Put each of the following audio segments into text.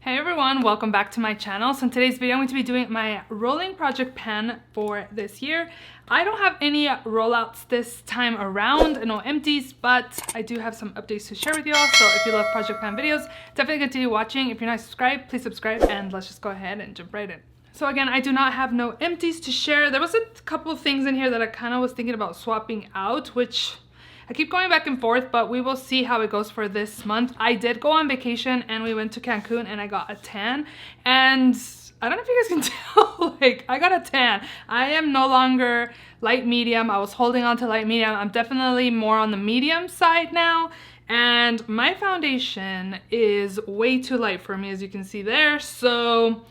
Hey everyone, welcome back to my channel. So in today's video, I'm going to be doing my rolling project pan for this year. I don't have any rollouts this time around, no empties, but I do have some updates to share with you all. So if you love project pan videos, definitely continue watching. If you're not subscribed, please subscribe, and let's just go ahead and jump right in. So again, I do not have no empties to share. There was a couple of things in here that I kind of was thinking about swapping out, which I keep going back and forth, but we will see how it goes for this month. I did go on vacation and we went to Cancun and I got a tan, and I don't know if you guys can tell, like, I got a tan. I am no longer light medium. I was holding on to light medium. I'm definitely more on the medium side now, and my foundation is way too light for me, as you can see there. So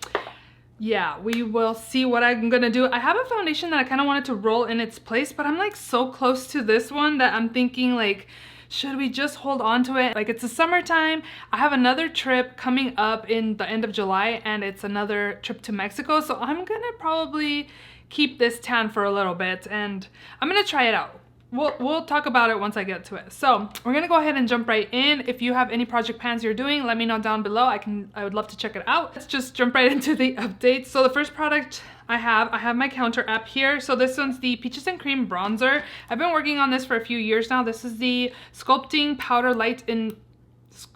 yeah, we will see what I'm gonna do. I have a foundation that I kind of wanted to roll in its place, but I'm like so close to this one that I'm thinking, like, should we just hold on to it? Like, it's the summertime. I have another trip coming up in the end of July, and it's another trip to Mexico. So I'm gonna probably keep this tan for a little bit, and I'm gonna try it out. We'll talk about it once I get to it. So we're gonna go ahead and jump right in. If you have any project pans you're doing, let me know down below. I would love to check it out. Let's just jump right into the updates. So the first product I have my counter app here. So this one's the Peaches and Cream Bronzer. I've been working on this for a few years now. This is the Sculpting Powder Light in,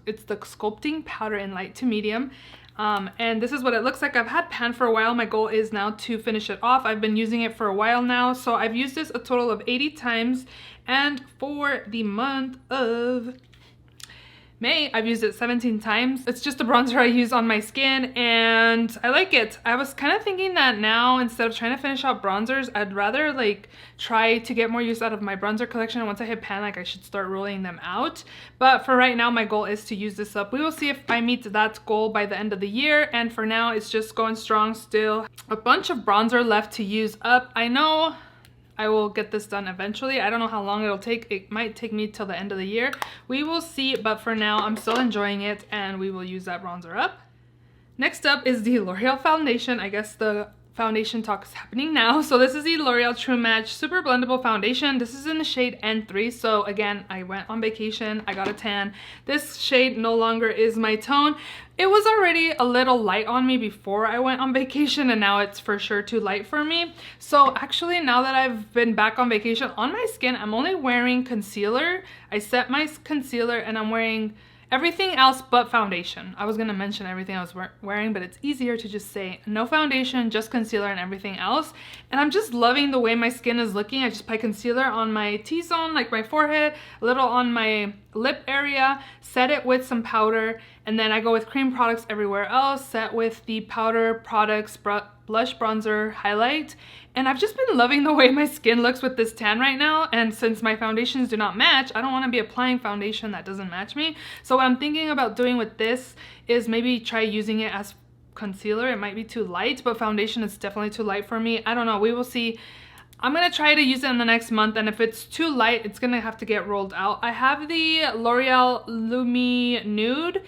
it's the Sculpting Powder in Light to Medium. And this is what it looks like. I've had pan for a while. My goal is now to finish it off. I've been using it for a while now. So I've used this a total of 80 times. And for the month of May, I've used it 17 times. It's just a bronzer I use on my skin and I like it. I was kind of thinking that now, instead of trying to finish out bronzers, I'd rather like try to get more use out of my bronzer collection. And once I hit pan, like, I should start rolling them out. But for right now, my goal is to use this up. We will see if I meet that goal by the end of the year. And for now, it's just going strong still. A bunch of bronzer left to use up. I know I will get this done eventually. I don't know how long it'll take. It might take me till the end of the year. We will see, but for now, I'm still enjoying it, and we will use that bronzer up. Next up is the L'Oreal foundation. I guess the foundation talk is happening now. So this is the L'Oreal True Match Super Blendable Foundation. This is in the shade N3. So again, I went on vacation. I got a tan. This shade no longer is my tone. It was already a little light on me before I went on vacation, and now it's for sure too light for me. So actually, now that I've been back on vacation, on my skin, I'm only wearing concealer. I set my concealer and I'm wearing everything else but foundation. I was gonna mention everything I was wearing, but it's easier to just say no foundation, just concealer and everything else. And I'm just loving the way my skin is looking. I just apply concealer on my T-zone, like my forehead, a little on my lip area, set it with some powder, and then I go with cream products everywhere else, set with the powder products, blush, bronzer, highlight. And I've just been loving the way my skin looks with this tan right now. And since my foundations do not match, I don't want to be applying foundation that doesn't match me. So what I'm thinking about doing with this is maybe try using it as concealer. It might be too light, but foundation is definitely too light for me. I don't know. We will see. I'm gonna try to use it in the next month, and if it's too light, it's gonna have to get rolled out. I have the L'Oreal Lumi Nude,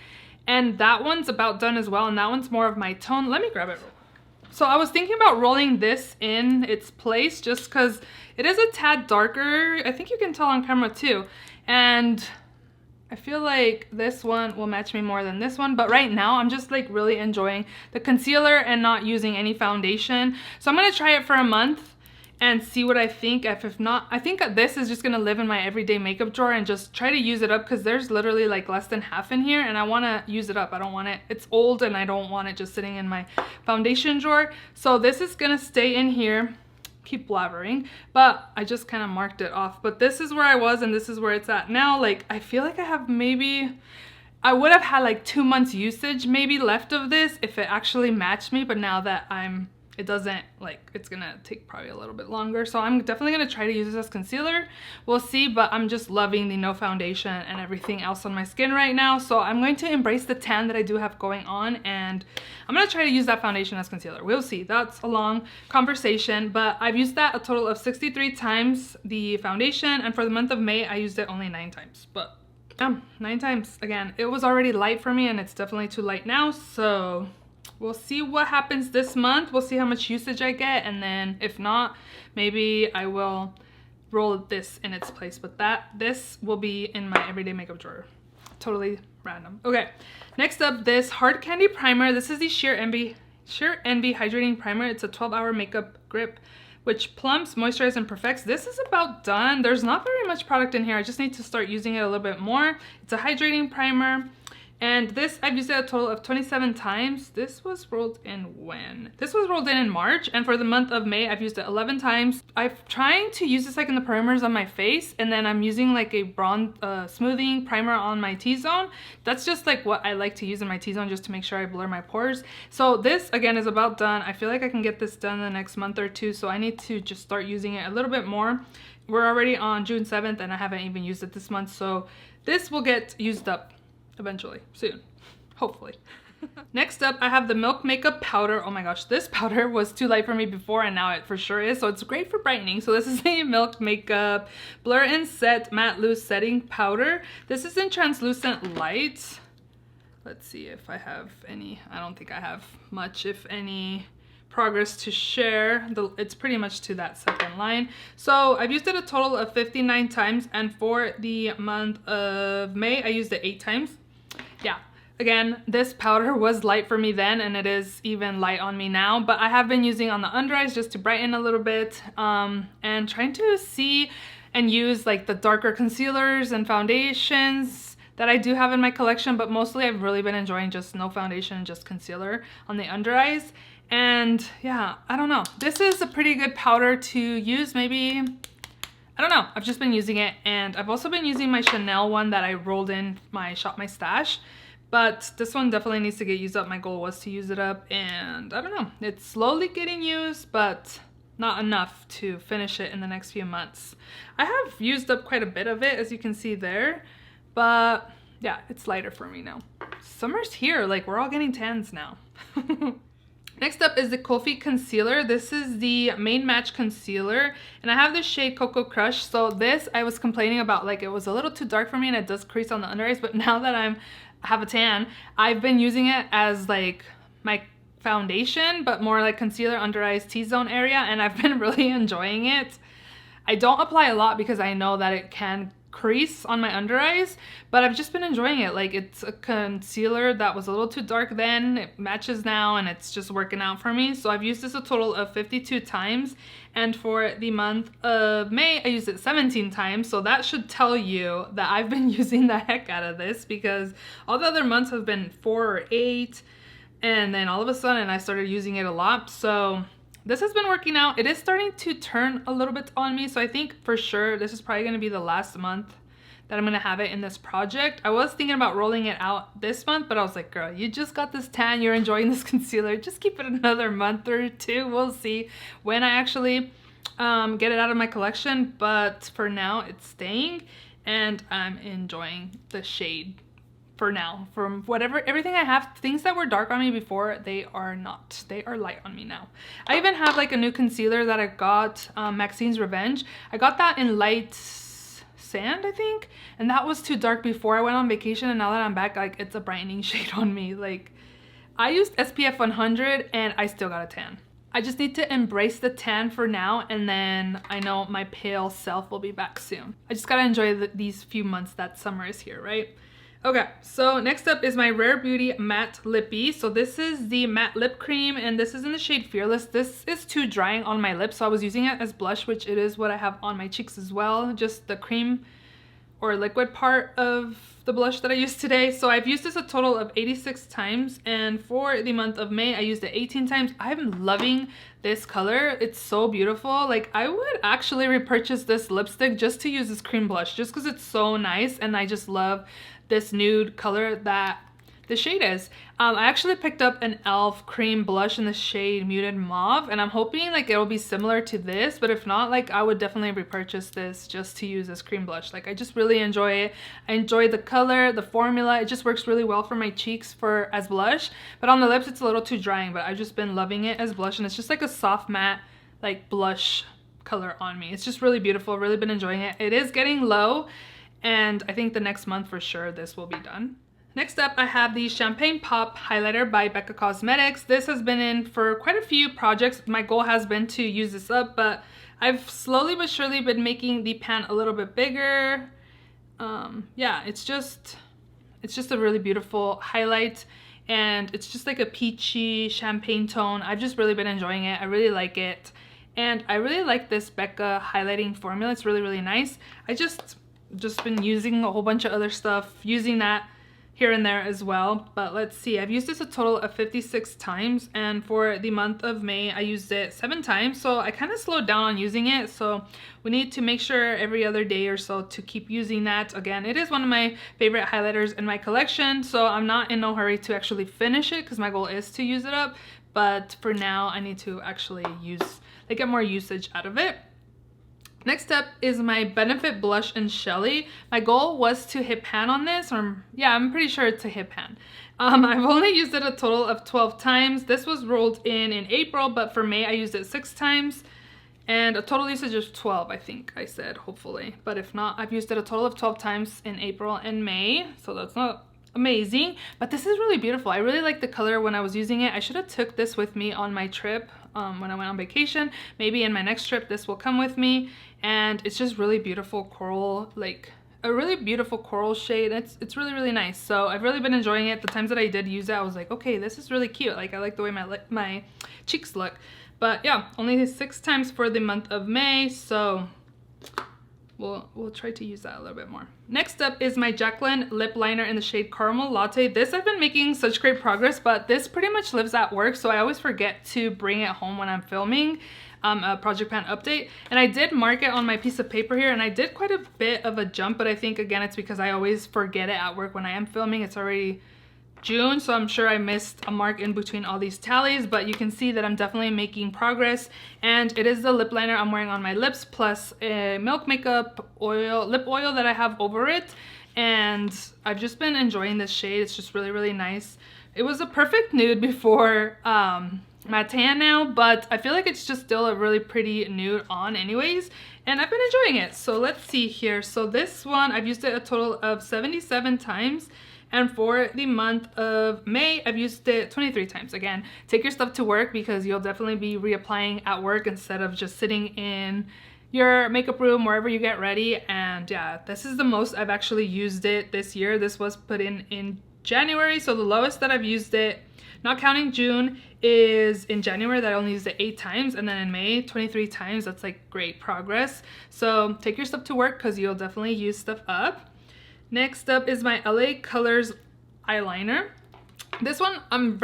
and that one's about done as well, and that one's more of my tone. Let me grab it. So I was thinking about rolling this in its place just because it is a tad darker. I think you can tell on camera too. And I feel like this one will match me more than this one. But right now, I'm just like really enjoying the concealer and not using any foundation. So I'm going to try it for a month and see what I think. If not, I think this is just gonna live in my everyday makeup drawer and just try to use it up, because there's literally like less than half in here and I want to use it up. I don't want it, it's old and I don't want it just sitting in my foundation drawer. So this is gonna stay in here. Keep blabbering, but I just kind of marked it off. But this is where I was and this is where it's at now. Like, I feel like I have I would have had like 2 months usage maybe left of this if it actually matched me, but now that it doesn't, like, it's gonna take probably a little bit longer. So I'm definitely gonna try to use this as concealer. We'll see, but I'm just loving the no foundation and everything else on my skin right now. So I'm going to embrace the tan that I do have going on, and I'm gonna try to use that foundation as concealer. We'll see. That's a long conversation, but I've used that a total of 63 times, the foundation, and for the month of May, I used it only 9 times. But 9 times. Again, it was already light for me, and it's definitely too light now, so we'll see what happens this month. We'll see how much usage I get, and then if not, maybe I will roll this in its place. But this will be in my everyday makeup drawer. Totally random. Okay, next up, this Hard Candy Primer. This is the Sheer Envy Hydrating Primer. It's a 12-hour makeup grip which plumps, moisturizes, and perfects. This is about done. There's not very much product in here. I just need to start using it a little bit more. It's a hydrating primer. And this, I've used it a total of 27 times. This was rolled in when? This was rolled in March, and for the month of May, I've used it 11 times. I'm trying to use this like in the perimeters on my face, and then I'm using like a bronze smoothing primer on my T-zone. That's just like what I like to use in my T-zone, just to make sure I blur my pores. So this, again, is about done. I feel like I can get this done in the next month or two, so I need to just start using it a little bit more. We're already on June 7th, and I haven't even used it this month, so this will get used up eventually, soon, hopefully. Next up, I have the Milk Makeup Powder. Oh my gosh, this powder was too light for me before, and now it for sure is, so it's great for brightening. So this is a Milk Makeup Blur and Set Matte Loose Setting Powder. This is in Translucent Light. Let's see if I have any. I don't think I have much, if any, progress to share. It's pretty much to that second line. So I've used it a total of 59 times, and for the month of May, I used it 8 times. Yeah, again, this powder was light for me then, and it is even light on me now, but I have been using on the under eyes just to brighten a little bit, and trying to see and use like the darker concealers and foundations that I do have in my collection, but mostly I've really been enjoying just no foundation, just concealer on the under eyes. And yeah, I don't know. This is a pretty good powder to use, maybe. I don't know. I've just been using it, and I've also been using my Chanel one that I rolled in my Shop My Stash. But this one definitely needs to get used up. My goal was to use it up, and I don't know. It's slowly getting used, but not enough to finish it in the next few months. I have used up quite a bit of it, as you can see there. But yeah, it's lighter for me now. Summer's here. Like, we're all getting tans now. Next up is the Kofi Concealer. This is the Main Match Concealer, and I have the shade Cocoa Crush. So this, I was complaining about, like, it was a little too dark for me and it does crease on the under eyes, but now that I have a tan, I've been using it as like my foundation, but more like concealer under eyes T-zone area, and I've been really enjoying it. I don't apply a lot because I know that it can crease on my under eyes, but I've just been enjoying it. Like, it's a concealer that was a little too dark then, it matches now, and it's just working out for me. So I've used this a total of 52 times, and for the month of May I used it 17 times. So that should tell you that I've been using the heck out of this, because all the other months have been 4 or 8, and then all of a sudden I started using it a lot. So this has been working out. It is starting to turn a little bit on me, so I think for sure this is probably going to be the last month that I'm going to have it in this project. I was thinking about rolling it out this month, but I was like, girl, you just got this tan, you're enjoying this concealer, just keep it another month or two. We'll see when I actually get it out of my collection, but for now it's staying, and I'm enjoying the shade for now. From everything I have, things that were dark on me before, they are not. They are light on me now. I even have like a new concealer that I got, Maxine's Revenge. I got that in light sand, I think, and that was too dark before I went on vacation, and now that I'm back, like, it's a brightening shade on me. Like, I used SPF 100 and I still got a tan. I just need to embrace the tan for now, and then I know my pale self will be back soon. I just gotta enjoy these few months that summer is here, right? Okay, so next up is my Rare Beauty Matte Lippy. So this is the matte lip cream, and this is in the shade Fearless. This is too drying on my lips, so I was using it as blush, which it is what I have on my cheeks as well, just the cream or liquid part of the blush that I used today. So I've used this a total of 86 times, and for the month of May I used it 18 times. I'm loving this color. It's so beautiful. Like, I would actually repurchase this lipstick just to use this cream blush, just because it's so nice, and I just love this nude color that the shade is. I actually picked up an e.l.f. cream blush in the shade Muted Mauve, and I'm hoping like it'll be similar to this, but if not, like, I would definitely repurchase this just to use this cream blush. Like, I just really enjoy it. I enjoy the color, the formula. It just works really well for my cheeks as blush, but on the lips it's a little too drying, but I've just been loving it as blush, and it's just like a soft matte like blush color on me. It's just really beautiful. Really been enjoying it. It is getting low, and I think the next month for sure this will be done. Next up, I have the Champagne Pop Highlighter by Becca Cosmetics. This has been in for quite a few projects. My goal has been to use this up, but I've slowly but surely been making the pan a little bit bigger. Yeah, it's just, It's just a really beautiful highlight, and it's just like a peachy champagne tone. I've just really been enjoying it. I really like it. And I really like this Becca highlighting formula. It's really, really nice. I just been using a whole bunch of other stuff, using that here and there as well. But let's see, I've used this a total of 56 times, and for the month of May I used it 7 times, so I kind of slowed down on using it. So we need to make sure every other day or so to keep using that. Again, it is one of my favorite highlighters in my collection, so I'm not in no hurry to actually finish it because my goal is to use it up. But for now I need to actually get more usage out of it. Next up is my Benefit Blush in Shelly. My goal was to hit pan on this, or yeah, I'm pretty sure it's a hit pan. I've only used it a total of 12 times. This was rolled in April, but for May I used it 6 times. And a total usage of 12, I think I said, hopefully. But if not, I've used it a total of 12 times in April and May, so that's not amazing. But this is really beautiful. I really like the color when I was using it. I should have took this with me on my trip when I went on vacation. Maybe in my next trip this will come with me. And it's just really beautiful coral, like a really beautiful coral shade. It's really, really nice. So I've really been enjoying it. The times that I did use it, I was like, okay, this is really cute. Like, I like the way my cheeks look. But yeah, only 6 times for the month of May, so we'll try to use that a little bit more. Next up is my Jaclyn lip liner in the shade Caramel Latte. This I've been making such great progress, but this pretty much lives at work, so I always forget to bring it home when I'm filming a project pan update. And I did mark it on my piece of paper here, and I did quite a bit of a jump, but I think again it's because I always forget it at work when I am filming. It's already June, so I'm sure I missed a mark in between all these tallies, but you can see that I'm definitely making progress. And it is the lip liner I'm wearing on my lips, plus a Milk Makeup oil, lip oil that I have over it. And I've just been enjoying this shade. It's just really, really nice. It was a perfect nude before my tan now, but I feel like it's just still a really pretty nude on anyways, and I've been enjoying it. So let's see here. So this one, I've used it a total of 77 times. And for the month of May, I've used it 23 times. Again, take your stuff to work because you'll definitely be reapplying at work instead of just sitting in your makeup room, wherever you get ready. And yeah, this is the most I've actually used it this year. This was put in January, so the lowest that I've used it, not counting June, is in January that I only used it 8 times, and then in May 23 times. That's like great progress. So take your stuff to work because you'll definitely use stuff up. Next up is my LA Colors eyeliner. This one I'm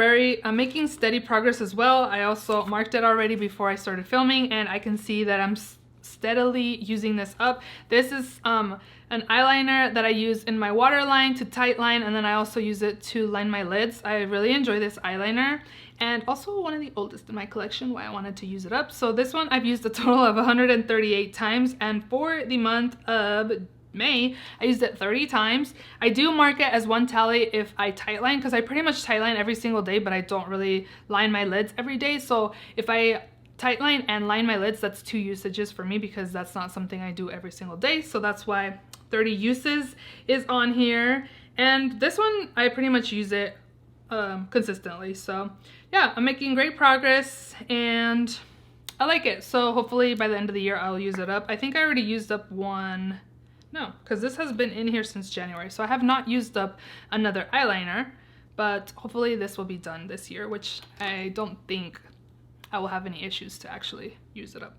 making steady progress as well. I also marked it already before I started filming, and I can see that I'm steadily using this up. This is an eyeliner that I use in my waterline to tightline, and then I also use it to line my lids. I really enjoy this eyeliner, and also one of the oldest in my collection, why I wanted to use it up. So this one I've used a total of 138 times, and for the month of May, I used it 30 times. I do mark it as 1 tally if I tightline, because I pretty much tightline every single day, but I don't really line my lids every day. So if I tightline and line my lids, that's 2 usages for me because that's not something I do every single day. So that's why 30 uses is on here. And this one, I pretty much use it consistently. So yeah, I'm making great progress and I like it. So hopefully by the end of the year, I'll use it up. I think I already used up one. No, because this has been in here since January, so I have not used up another eyeliner, but hopefully this will be done this year, which I don't think I will have any issues to actually use it up.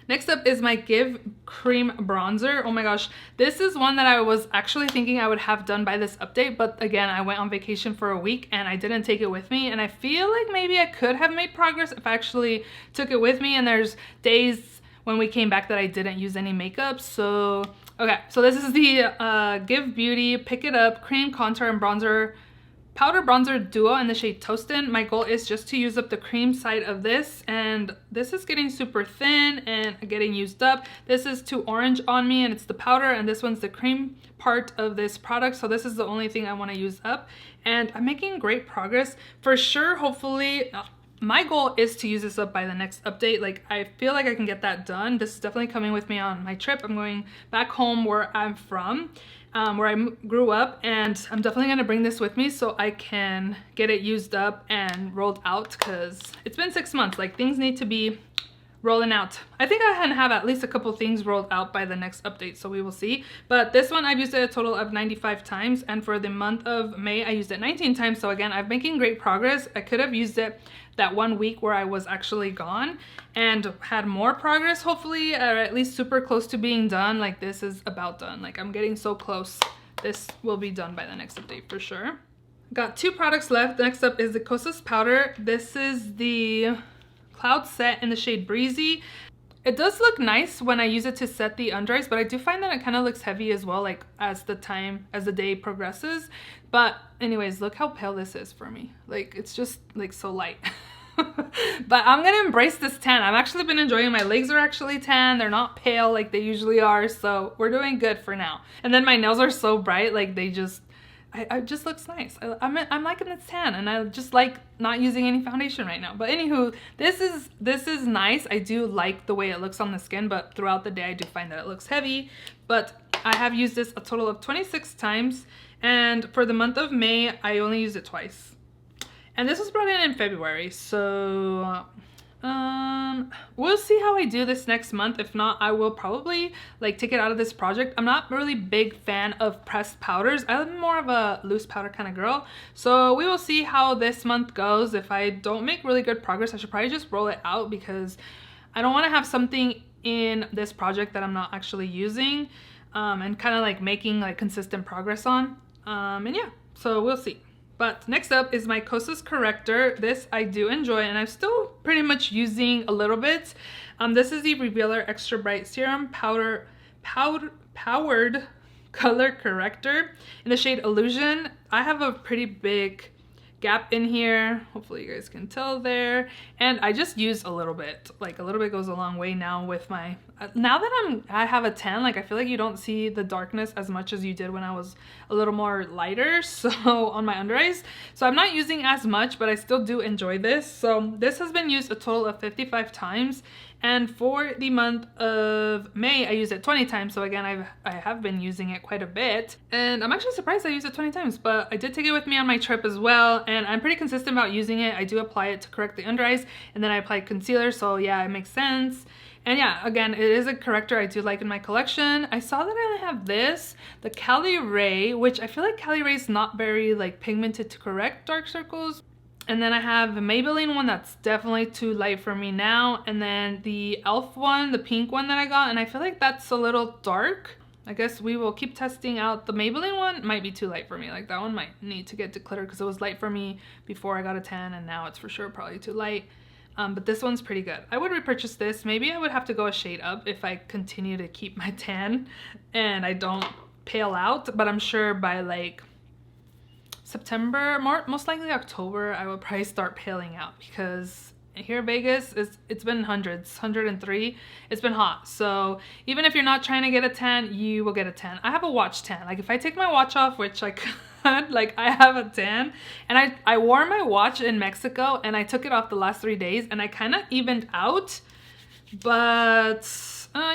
Next up is my Give Cream Bronzer. Oh my gosh, this is one that I was actually thinking I would have done by this update, but again, I went on vacation for a week and I didn't take it with me, and I feel like maybe I could have made progress if I actually took it with me, and there's days when we came back that I didn't use any makeup. So okay, so this is the Give Beauty Pick It Up Cream Contour and Bronzer Powder Bronzer Duo in the shade Toastin'. My goal is just to use up the cream side of this, and this is getting super thin and getting used up. This is too orange on me, and it's the powder, and this one's the cream part of this product, so this is the only thing I want to use up, and I'm making great progress. For sure, hopefully, my goal is to use this up by the next update. Like, I feel like I can get that done. This is definitely coming with me on my trip. I'm going back home where I'm from, where I grew up, and I'm definitely going to bring this with me so I can get it used up and rolled out, because it's been 6 months. Like, things need to be rolling out. I think I can have at least a couple things rolled out by the next update, so we will see. But this one I've used it a total of 95 times, and for the month of May I used it 19 times. So again, I'm making great progress. I could have used it that 1 week where I was actually gone and had more progress, hopefully, or at least super close to being done. Like, this is about done. Like, I'm getting so close. This will be done by the next update for sure. Got 2 products left. Next up is the Kosas powder. This is the Cloud Set in the shade Breezy. It does look nice when I use it to set the under eyes, but I do find that it kind of looks heavy as well, like as the day progresses. But anyways, look how pale this is for me. Like, it's just like so light. But I'm gonna embrace this tan. I've actually been enjoying. My legs are actually tan. They're not pale like they usually are, so we're doing good for now. And then my nails are so bright, like they just it just looks nice. I'm liking this tan, and I just like not using any foundation right now. But anywho, this is nice. I do like the way it looks on the skin, but throughout the day I do find that it looks heavy. But I have used this a total of 26 times, and for the month of May I only used it twice. And this was brought in February, so we'll see how I do this next month. If not, I will probably like take it out of this project. I'm not really big fan of pressed powders. I'm more of a loose powder kind of girl, so we will see how this month goes. If I don't make really good progress, I should probably just roll it out, because I don't want to have something in this project that I'm not actually using, and kind of like making like consistent progress on, and yeah, so we'll see. But next up is my Kosas corrector. This I do enjoy, and I'm still pretty much using a little bit. This is the Revealer Extra Bright Serum Powered Color Corrector in the shade Illusion. I have a pretty big gap in here. Hopefully you guys can tell there. And I just use a little bit. Like, a little bit goes a long way now with my... now that I have a tan, like, I feel like you don't see the darkness as much as you did when I was a little more lighter, so on my under eyes. So I'm not using as much, but I still do enjoy this. So this has been used a total of 55 times. And for the month of May, I used it 20 times. So again, I have been using it quite a bit. And I'm actually surprised I used it 20 times, but I did take it with me on my trip as well. And I'm pretty consistent about using it. I do apply it to correct the under eyes, and then I apply concealer. So yeah, it makes sense. And yeah, again, it is a corrector I do like in my collection. I saw that I only have this, the Cali Ray, which I feel like Cali Ray is not very like pigmented to correct dark circles. And then I have the Maybelline one that's definitely too light for me now. And then the e.l.f. one, the pink one that I got, and I feel like that's a little dark. I guess we will keep testing out. The Maybelline one might be too light for me. Like, that one might need to get decluttered because it was light for me before I got a tan, and now it's for sure probably too light. But this one's pretty good. I would repurchase this. Maybe I would have to go a shade up if I continue to keep my tan and I don't pale out, but I'm sure by like September, most likely October, I will probably start paling out, because here in Vegas, it's been hundreds, 103. It's been hot. So even if you're not trying to get a tan, you will get a tan. I have a watch tan. Like, if I take my watch off, which I could, like, I have a tan. And I wore my watch in Mexico, and I took it off the last 3 days, and I kind of evened out. But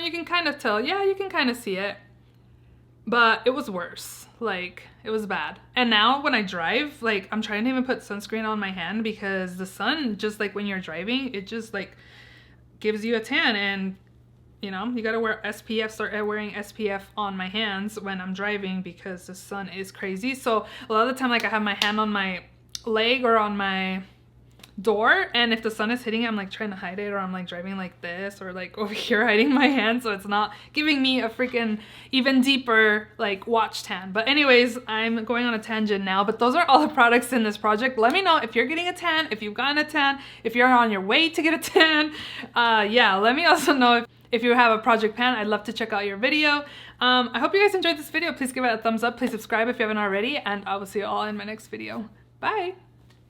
you can kind of tell. Yeah, you can kind of see it. But it was worse. Like, it was bad. And now when I drive, like, I'm trying to even put sunscreen on my hand, because the sun, just like when you're driving, it just like gives you a tan. And you know, you gotta wear SPF, start wearing SPF on my hands when I'm driving, because the sun is crazy. So a lot of the time, like, I have my hand on my leg or on my door, and if the sun is hitting it, I'm like trying to hide it, or I'm like driving like this, or like over here hiding my hand, so it's not giving me a freaking even deeper like watch tan. But anyways, I'm going on a tangent now, but those are all the products in this project. Let me know if you're getting a tan, if you've gotten a tan, if you're on your way to get a tan. Yeah, let me also know if you have a project pan. I'd love to check out your video. I hope you guys enjoyed this video. Please give it a thumbs up, please subscribe if you haven't already, and I will see you all in my next video. Bye.